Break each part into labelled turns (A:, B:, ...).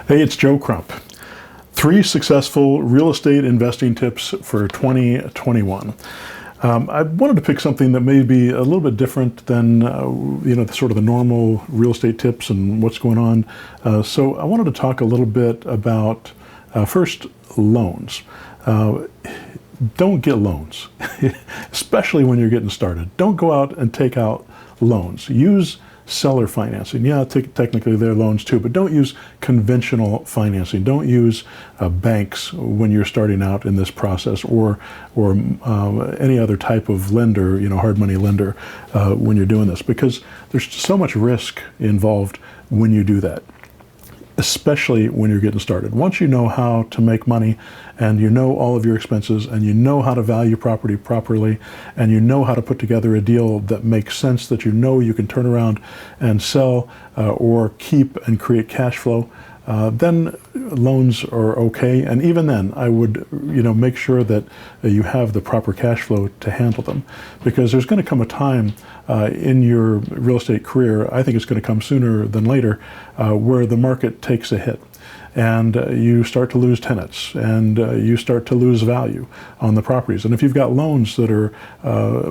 A: Hey, it's Joe Crump. 3 successful real estate investing tips for 2021. I wanted to pick something that may be a little bit different than sort of the normal real estate tips and what's going on. So I wanted to talk a little bit about first loans. Don't get loans, especially when you're getting started. Don't go out and take out loans. Use seller financing. Yeah, technically they're loans too, but don't use conventional financing. Don't use banks when you're starting out in this process, or any other type of lender, hard money lender, when you're doing this, because there's so much risk involved when you do that, especially when you're getting started. Once you know how to make money, and you know all of your expenses, and you know how to value property properly, and you know how to put together a deal that makes sense, that you know you can turn around and sell or keep and create cash flow, then loans are okay. And even then, I would make sure that you have the proper cash flow to handle them, because there's going to come a time in your real estate career, I think it's going to come sooner than later, where the market takes a hit, and you start to lose tenants, and you start to lose value on the properties. And if you've got loans that are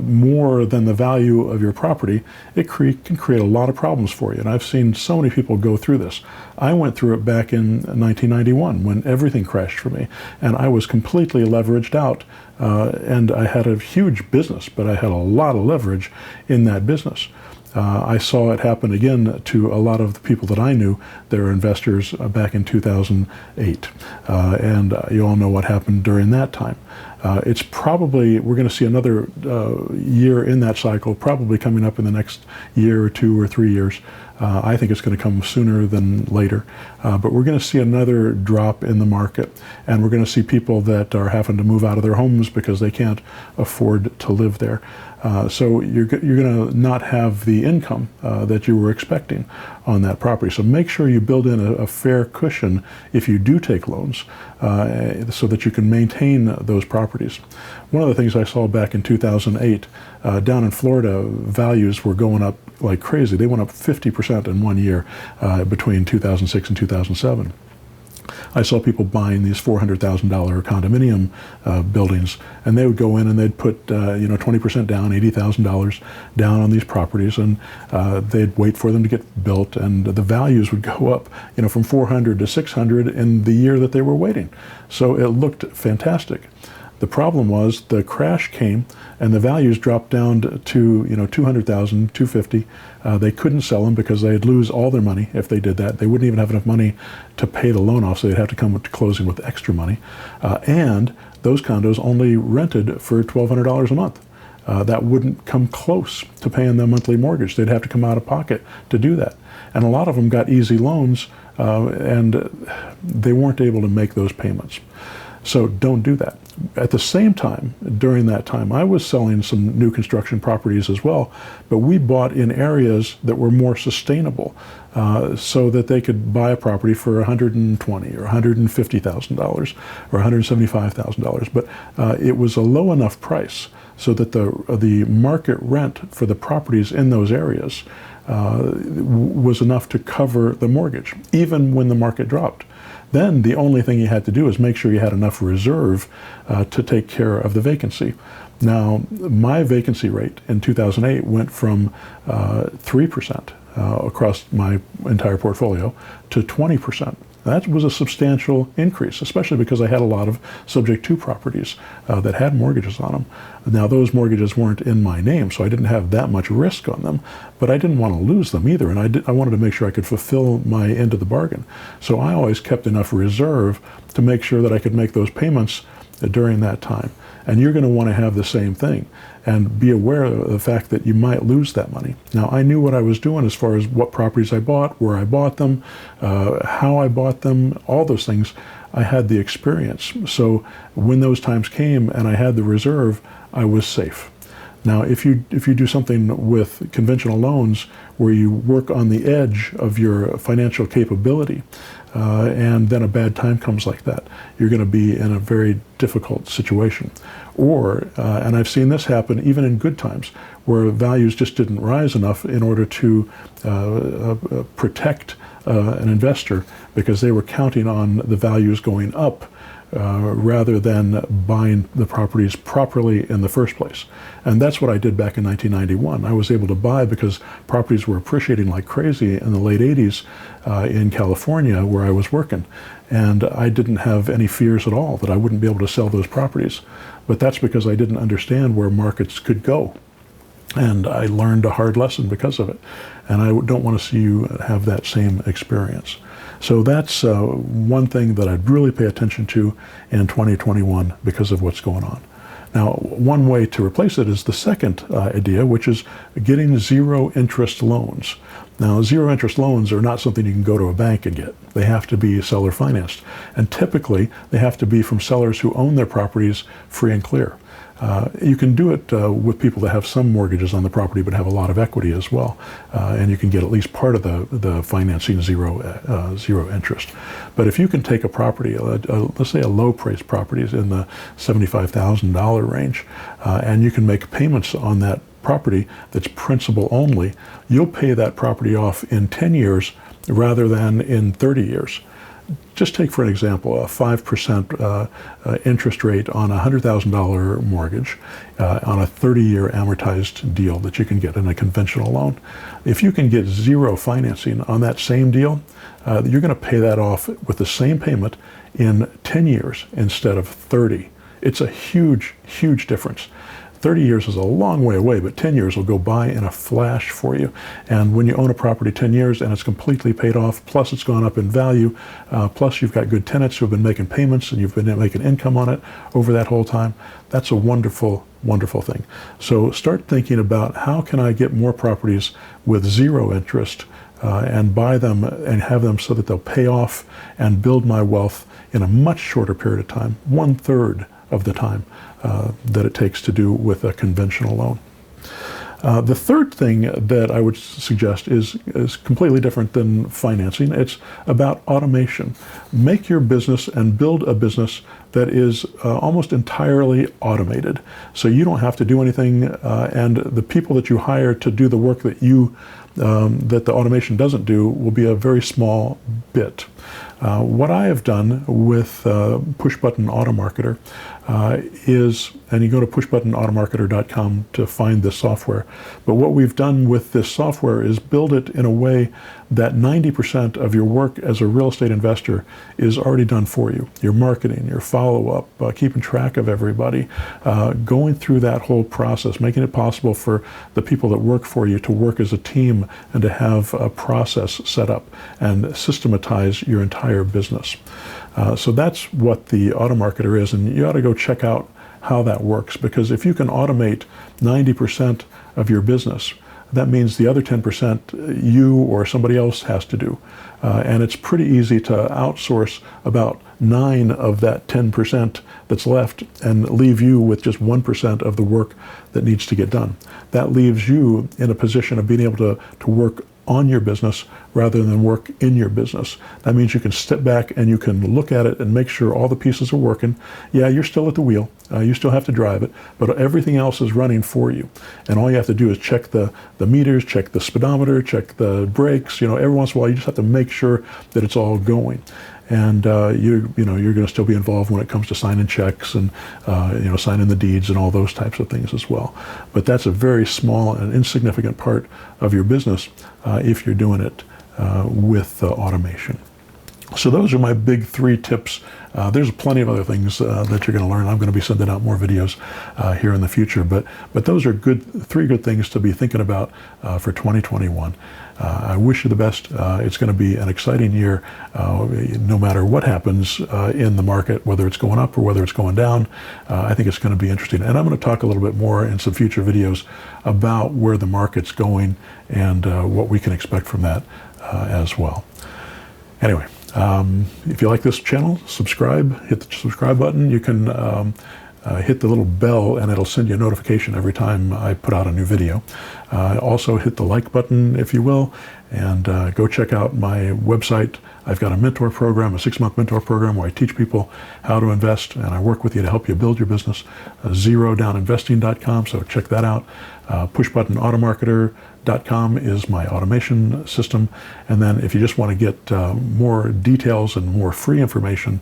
A: more than the value of your property, it can create a lot of problems for you. And I've seen so many people go through this. I went through it back in 1991 when everything crashed for me, and I was completely leveraged out. And I had a huge business, but I had a lot of leverage in that business. I saw it happen again to a lot of the people that I knew that were investors back in 2008. And you all know what happened during that time. It's probably, we're going to see another year in that cycle, probably coming up in the next year or 2 or 3 years. I think it's going to come sooner than later. But we're going to see another drop in the market, and we're going to see people that are having to move out of their homes because they can't afford to live there. So you're going to not have the income that you were expecting on that property. So make sure you build in a fair cushion if you do take loans, so that you can maintain those properties. One of the things I saw back in 2008, down in Florida, values were going up like crazy. They went up 50% in 1 year between 2006 and 2007. I saw people buying these $400,000 condominium buildings, and they would go in and they'd put 20% down, $80,000 down on these properties, and they'd wait for them to get built, and the values would go up, from 400 to 600 in the year that they were waiting. So it looked fantastic. The problem was the crash came and the values dropped down to 200,000, 250. They couldn't sell them because they'd lose all their money if they did that. They wouldn't even have enough money to pay the loan off, so they'd have to come to closing with extra money. And those condos only rented for $1,200 a month. That wouldn't come close to paying their monthly mortgage. They'd have to come out of pocket to do that. And a lot of them got easy loans, and they weren't able to make those payments. So don't do that. At the same time, during that time, I was selling some new construction properties as well, but we bought in areas that were more sustainable, so that they could buy a property for $120,000 or $150,000 or $175,000. But it was a low enough price so that the market rent for the properties in those areas was enough to cover the mortgage, even when the market dropped. Then the only thing you had to do is make sure you had enough reserve to take care of the vacancy. Now, my vacancy rate in 2008 went from 3% across my entire portfolio to 20%. That was a substantial increase, especially because I had a lot of subject to properties that had mortgages on them. Now, those mortgages weren't in my name, so I didn't have that much risk on them, but I didn't want to lose them either, and I wanted to make sure I could fulfill my end of the bargain. So I always kept enough reserve to make sure that I could make those payments during that time. And you're going to want to have the same thing and be aware of the fact that you might lose that money. Now, I knew what I was doing as far as what properties I bought, where I bought them, how I bought them, all those things. I had the experience. So when those times came and I had the reserve, I was safe. Now, if you do something with conventional loans where you work on the edge of your financial capability, and then a bad time comes like that, you're going to be in a very difficult situation. Or, and I've seen this happen even in good times, where values just didn't rise enough in order to protect an investor because they were counting on the values going up rather than buying the properties properly in the first place. And that's what I did back in 1991. I was able to buy because properties were appreciating like crazy in the late 80s in California where I was working. And I didn't have any fears at all that I wouldn't be able to sell those properties. But that's because I didn't understand where markets could go. And I learned a hard lesson because of it. And I don't want to see you have that same experience. So that's one thing that I'd really pay attention to in 2021 because of what's going on. Now, one way to replace it is the second idea, which is getting zero interest loans. Now, zero interest loans are not something you can go to a bank and get. They have to be seller financed. And typically, they have to be from sellers who own their properties free and clear. You can do it with people that have some mortgages on the property but have a lot of equity as well, and you can get at least part of the financing zero interest. But if you can take a property, let's say a low-priced property is in the $75,000 range, and you can make payments on that property that's principal only, you'll pay that property off in 10 years rather than in 30 years. Just take, for an example, a 5% interest rate on a $100,000 mortgage on a 30-year amortized deal that you can get in a conventional loan. If you can get zero financing on that same deal, you're going to pay that off with the same payment in 10 years instead of 30. It's a huge, huge difference. 30 years is a long way away, but 10 years will go by in a flash for you. And when you own a property 10 years and it's completely paid off, plus it's gone up in value, plus you've got good tenants who have been making payments and you've been making income on it over that whole time, that's a wonderful, wonderful thing. So start thinking about how can I get more properties with zero interest and buy them and have them so that they'll pay off and build my wealth in a much shorter period of time, 1/3 of the time that it takes to do with a conventional loan. The third thing that I would suggest is completely different than financing. It's about automation. Make your business and build a business that is almost entirely automated. So you don't have to do anything, and the people that you hire to do the work that that the automation doesn't do will be a very small bit. What I have done with Pushbutton Automarketer is, and you go to pushbuttonautomarketer.com to find this software, but what we've done with this software is build it in a way that 90% of your work as a real estate investor is already done for you. Your marketing, your follow-up, keeping track of everybody, going through that whole process, making it possible for the people that work for you to work as a team and to have a process set up and systematize your entire business. So that's what the Automarketer is, and you ought to go check out how that works, because if you can automate 90% of your business, that means the other 10% you or somebody else has to do. And it's pretty easy to outsource about 9 of that 10% that's left and leave you with just 1% of the work that needs to get done. That leaves you in a position of being able to work on your business rather than work in your business. That means you can step back and you can look at it and make sure all the pieces are working. Yeah, you're still at the wheel. You still have to drive it, but everything else is running for you. And all you have to do is check the meters, check the speedometer, check the brakes. Every once in a while you just have to make sure that it's all going. And you're going to still be involved when it comes to signing checks and signing the deeds and all those types of things as well. But that's a very small and insignificant part of your business if you're doing it with automation. So those are my big 3 tips. There's plenty of other things that you're going to learn. I'm going to be sending out more videos here in the future, but those are 3 good things to be thinking about for 2021. I wish you the best. It's going to be an exciting year, no matter what happens in the market, whether it's going up or whether it's going down. I think it's going to be interesting. And I'm going to talk a little bit more in some future videos about where the market's going and what we can expect from that as well. Anyway, if you like this channel, subscribe, hit the subscribe button. You can hit the little bell and it'll send you a notification every time I put out a new video. Also hit the like button if you will, and go check out my website. I've got a mentor program, a 6-month mentor program where I teach people how to invest, and I work with you to help you build your business. ZeroDownInvesting.com, so check that out. PushButtonAutomarketer.com is my automation system. And then if you just want to get more details and more free information,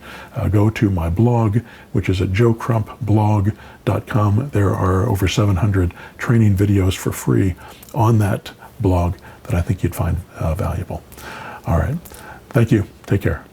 A: go to my blog, which is at joecrumpblog.com. There are over 700 training videos for free on that blog that I think you'd find valuable. All right. Thank you. Take care.